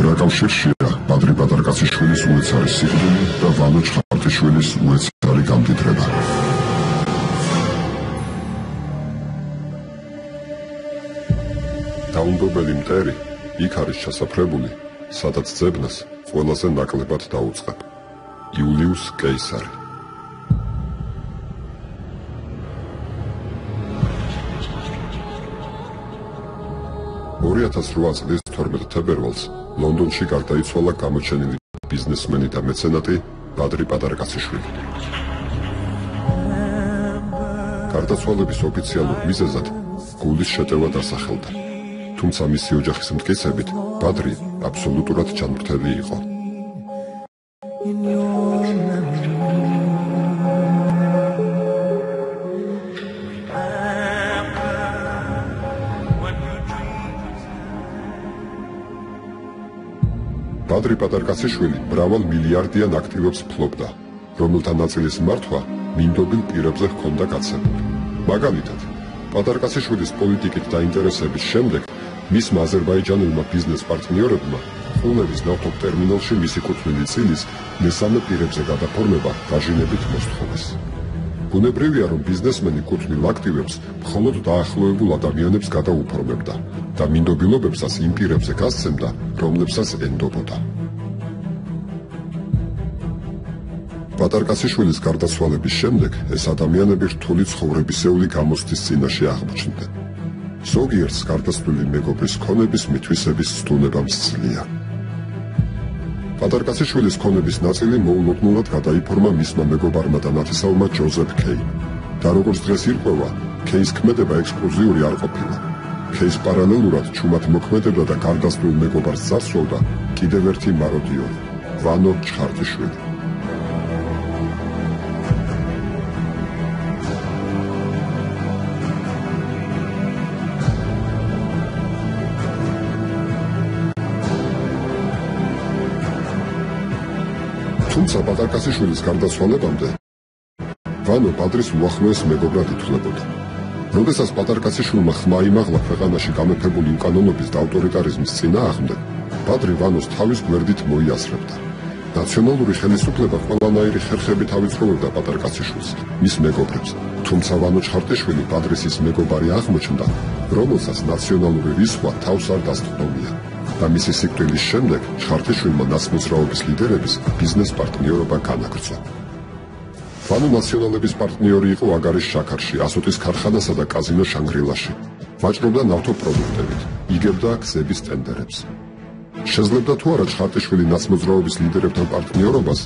რა კავშირშია ბადრი პატარკაციშვილის უეცარი სიკვდილი და ვანო ჩხარტიშვილის უეცარი გამდიდრება. დაუნდობელი მტერი იქ არის ჩასაფრებული, სადაც ძებნას ყველაზე ნაკლებად დაუწყებ. იულიუს კეისარი. წლის 12 თებერვალს ლონდონში გარდაიცვალა გამოჩენილი ბიზნესმენი და მეცენატი ბადრი პატარკაციშვილი. გარდაცვალების ოფიციალურ მიზეზად გულის შეტევა დასახელდა, თუმცა მისი ოჯახის მტკიცებით ბადრი აბსოლუტურად ჯანმრთელი იყო. ბადრი პატარკაციშვილი მრავალ მილიარდიან აქტივებს ფლობდა, რომელთა ნაწილის მართვა მინდობილ პირებზე ჰქონდა გაცემული. მაგალითად, პატარკაციშვილის პოლიტიკით დაინტერესების შემდეგ მისმა აზერბაიჯანელმა ბიზნეს პარტნიორებმა ხულების ნავთობტერმინალში მისი კუთვნილი წილის მესამე პირებზე გადაფორმება დაჟინებით მოსთხოვეს. ბუნებრივია, რომ ბიზნესმენი კუთვნილ აქტივებს მხოლოდ დაახლოებულ ადამიანებს გადაუფორმებდა და მინდობილობებსაც იმ პირებზე გასცემდა, რომლებსაც ენდობოდა. პატარკაციშვილის გარდაცვალების შემდეგ ეს ადამიანები რთული ცხოვრებისეული გამოცდის წინაშე აღმოჩნდნენ. ზოგიერთს გარდაცვლილი მეგობრის ქონების მითვისების ცდუნება მსძლია. პატარკაციშვილის ქონების ნაწილი მოულოდნელად გადაიფორმა მისმა მეგობარმა და ნათესავმა ჯოზეფ კეიმ. და როგორც დღეს ირკვევა, კეის ქმედება ექსკლუზიური არ ყოფილა. კეის პარალელურად ჩუმად მოქმედებდა და გარდაცვლილ მეგობარს წარსულდა კიდევ ერთი მაროდიორი, ვანო ჩხარტიშვილი. თუმცა პატარკაციშვილის გარდაცვალებამდე ვანო ბადრის უახლოეს მეგობრად ითვლებოდა. როდესაც პატარკაციშვილმა ხმა იმაღლა ქვეყანაში გამეფებული უკანონობის და ავტორიტარიზმის წინააღმდეგ, ბადრი ვანოს თავის გვერდით მოიაზრებდა. ნაციონალური ხელისუფლება ყველანაირი ხერხებით ავიწროვებდა პატარკაციშვილს, მის მეგობრებს, თუმცა ვანო ჩხარტიშვილი ბადრის ის მეგობარი აღმოჩნდა, რომელსაც ნაციონალური რისხვა თავს არ დასტყდომია. და მისი სიკვდილის შემდეგ ჩხარტიშვილმა ნაცმოძრაობის ლიდერების ბიზნეს პარტნიორობა განაგრძო. ვანო ნაციონალების პარტნიორი იყო აგარის შაქარში, ასოტის ქარხანასა და კაზინო შანგრილაში. ვაჭრობდა ნავთობპროდუქტებით, იგებდა გზების ტენდერებს. შეძლებდა თუ არა ჩხარტიშვილი ნაცმოძრაობის ლიდერებთან პარტნიორობას,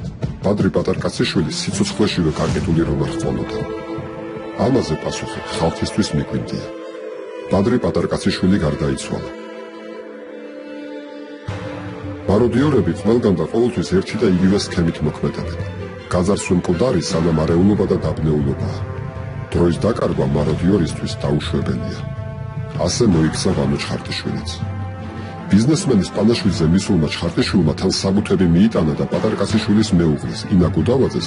ბადრი პატარკაციშვილი სიცოცხლეშივე გარკვეული რომ არ ჰყოლოდა. ამაზე პასუხი ხალხისთვის მიგვინდია. ბადრი პატარკაციშვილი გარდაიცვალა. მაროდიორები ყველგან და ყოველთვის ერთი და იგივე სქემით მოქმედებენ. გაძარცვა მკვდარი სანამ არეულობა და დაბნეულობაა. დროის დაკარგვა მაროდიორისთვის დაუშვებელია. ასე მოიქცა ვანო ჩხარტიშვილიც. ბიზნესმენის პანაშვიდზე მისულმა ჩხარტიშვილმა თან საბუთები მიიტანა და პატარკაციშვილის მეუღლის ინა გუდავაძეს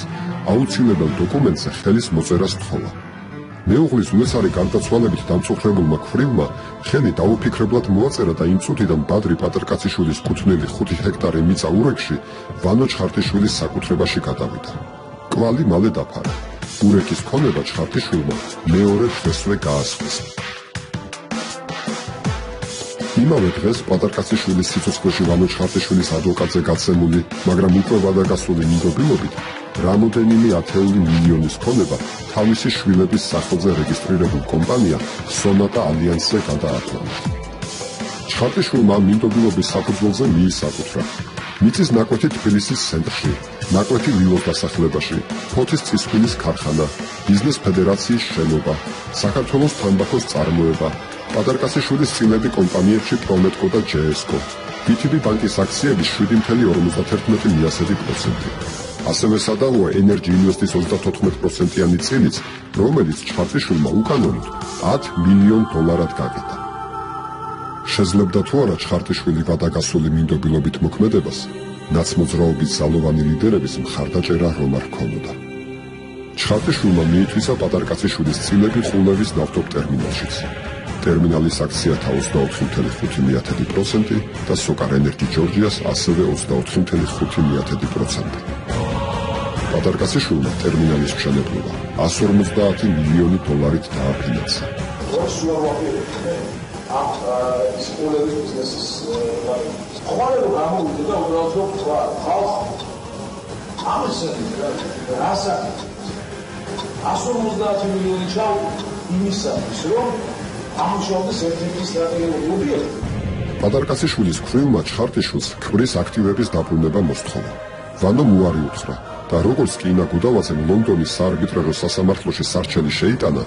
აუცილებელ დოკუმენტზე ხელის მოწერას სთხოვა. მეუღლის უეცარი გარდაცვალებით დამწუხრებულმა ქვრივმა ხელი დაუფიქრებლად მოაწერა და იმ წუთიდან ბადრი პატარკაციშვილის კუთვნილი 5 ჰექტარი მიწა ურეკში ვანო ჩხარტიშვილის საკუთრებაში გადავიდა. კვალი მალე დაფარა. ურეკის ქონება ჩხარტიშვილმა მეორე დღესვე გაასხეს. იმავე დღეს პატარკაციშვილის სიცოცხლეში ვანო ჩხარტიშვილის ადვოკატზე გაცემული, მაგრამ უკვე ვადაგასული მინდობილობით რამოდენიმე ათეული მილიონის ქონება თავისი შვილების სახელზე რეგისტრირებულ კომპანია სონატა ალიანსზე გადაათვალა. ჩხარტიშვილმა მინდობილობის საფუძველზე მიისაკუთრა მიწის ნაკვეთი თბილისის ცენტრში, ნაკვეთი ვილოს დასახლებაში, ფოთის წისქვილის ქარხანა, ბიზნეს ფედერაციის შენობა, საქართველოს თამბაქოს წარმოება, პატარკაციშვილის წილები კომპანიებში პრომეტკო და ჯესკო, BTB ბანკის აქციების 7.51%. ასევე სადავოა ენერჯი ინვესტის 34%-იანი წილიც, რომელიც ჩხარტიშვილმა უკანონოდ $10 მილიონ გაკეთა. შეძლებდა თუ არა ჩხარტიშვილი ვადაგასული მინდობილობით მოქმედებას, ნაცმოძრაობის ძალოვანი ლიდერების მხარდაჭერა რომ არ ჰქონოდა. ჩხარტიშვილმა მიითვისა პატარკაციშვილის წილები ყულევის ნავთობტერმინალშიც. ტერმინალის აქციათა 24.5% და Sokar Energy Georgias ასევე 24.5%. პატარკაციშვილმა ტერმინალის მშენებლობა 150 მილიონი დოლარით დააფინანსა. სკოლების ბიზნესის ხვალე გამოვიდა და უბრალოდ ხალხ ამას რასა 150 მილიონი ჩავ იმისათვის რომ ამუშავდეს ერთ-ერთი სტრატეგიული ობიექტი. პატარკაციშვილის ქვრივმა ჩხარტიშვილს ქმრის აქტივების დაბრუნება მოსთხოვა. ვანომ უარი უთხრა და როგორც კინა გუდავაძემ ლონდონის საარბიტრაჟო სასამართლოში სარჩელი შეიტანა,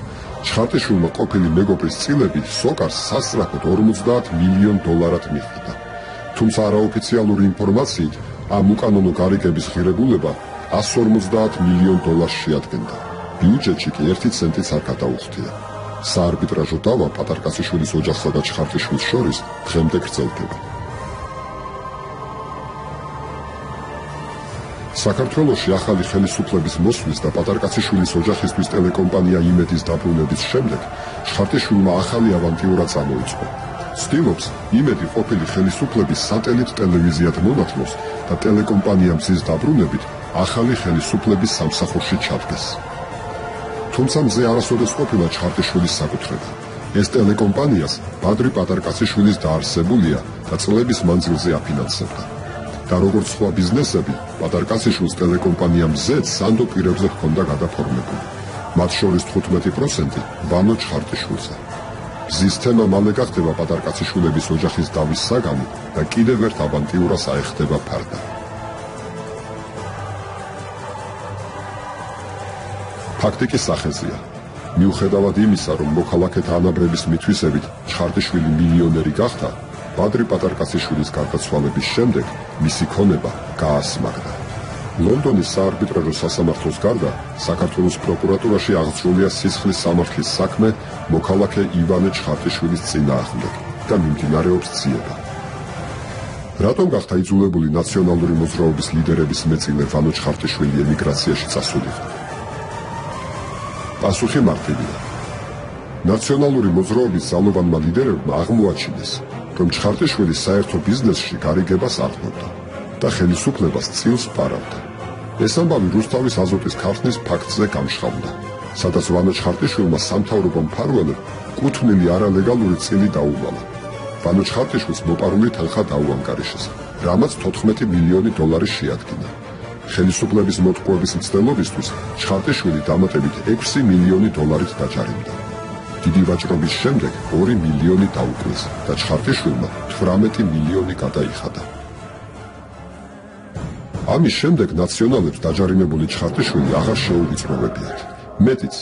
ჩხარტიშვილმა ყოფილი მეგობრის წილები Sokars სასწრაფოდ 50 მილიონ დოლარად მიხვდა. თუმცა არაოფიციალური ინფორმაციით ამ უკანონო გარიგების ღირებულება 150 მილიონ დოლარს შეადგენდა. ბიუჯეტში კი 1 ცენტიც არ გადაუხდია. საარბიტრაჟო დავა პატარკაციშვილის ოჯახსა და ჩხარტიშვილის შორის დღემდე გრძელდება. საქართველოში ახალი ხელისუფლების მოსვლის და პატარკაციშვილის ოჯახისთვის ტელეკომპანია იმედის დაბრუნების შემდეგ ჩხარტიშვილმა ახალი ავანტიურა წამოიწყო. ცდილობს იმედი ყოფილი ხელისუფლების სატელიტ ტელევიზიად მონათლოს და ტელეკომპანია მზის დაბრუნებით ახალი ხელისუფლების სამსახურში ჩადგეს. თუმცა მზე არასოდეს ყოფილა ჩხარტიშვილის საკუთრება. ეს ტელეკომპანიას ბადრი პატარკაციშვილის დაარსებულია და წლების მანძილზე აფინანსებდა. და როგორც სხვა ბიზნესები, პატარკაციშვილს ტელეკომპანია მზეც სანდო პირებზე ჰქონდა გადაფორმებული. მათ შორის 15% ვანო ჩხარტიშვილზე. მზის თემა მალე გახდება პატარკაციშვილების ოჯახის დავის საგანი და კიდევ ერთ ავანტიურას აეხდება ფარდა. ფაქტი კი სახეზეა. მიუხედავად იმისა, რომ მოქალაქეთა ანაბრების მითვისებით ჩხარტიშვილი მილიონერი გახდა, ბადრი პატარკაციშვილის გარდაცვალების შემდეგ მისი ქონება გაასმაგდა. ლონდონის საარბიტრაჟო სასამართლოს გარდა საქართველოს პროკურატურაში აღძრულია სისხლის სამართლის საქმე მოქალაქე ივანე ჩხარტიშვილის წინააღმდეგ და მიმდინარეობს ძიება. რატომ გახდა იძულებული ნაციონალური მოძრაობის ლიდერების მეწილე ვანო ჩხარტიშვილი ემიგრაციაში წასულიყო? პასუხი მარტივია. ნაციონალური მოძრაობის ძალოვანმა ლიდერებმა აღმოაჩინეს, რომ ჩხარტიშვილი საერთო ბიზნესში გარიგებას აღწევდა და ხელისუფლებას წილს პარავდა. ეს ამბავი რუსთავის აზოტის ქარხნის ფაქტზე გამშხალდა, სადაც ვანო ჩხარტიშვილმა სამთავრობო მფარველად კუთვნილი არალეგალური წილი დაუვალა. ვანო ჩხარტიშვილს მოპარული თანხა დაუანგარიშეს, რამაც 14 მილიონი დოლარი შეადგინა. ხელისუფლების მოტყუების მცდელობისთვის ჩხარტიშვილი დამატებით 6 მილიონი დოლარით დაჯარიმდა. დიდი ვაჭრობის შემდეგ 2 მილიონი დაუკლეს და ჩხარტიშვილმა 18 მილიონი გადაიხადა. ამის შემდეგ ნაციონალებს დაჯარიმებული ჩხარტიშვილი აღარ შეუვიწროვებიათ. მეტიც,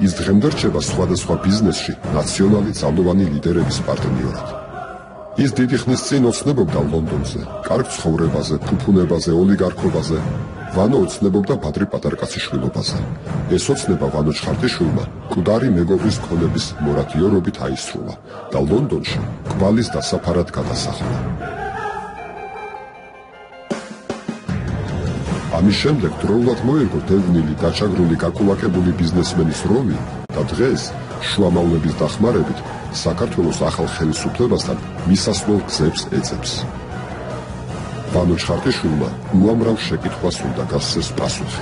ის დღემდე რჩება სხვადასხვა ბიზნესში ნაციონალი ძალოვანი ლიდერების პარტნიორად. ის დიდი ხნის წინ ოცნებობდა ლონდონზე, კარგ ცხოვრებაზე, ფუფუნებაზე, ოლიგარქობაზე. ვანო ოცნებობდა ბადრი პატარკაციშვილობაზე. ეს ოცნება ვანო ჩხარტიშვილმა მკვდარი მეგობრის ქონების მორადიორობით აისრულა და ლონდონში კვალის დასაფარად გადასახლა. ამის შემდეგ დროულად მოერგო დევნილი, დაჩაგრული, გაკულაკებული ბიზნესმენის როლი და დღეს შუამავლების დახმარებით საქართველოს ახალ ხელისუფლებასთან მისასვლელ გზებს ეძებს. ვანო ჩხარტიშვილმა უამრავ შეკითხვას უნდა გასცეს პასუხი.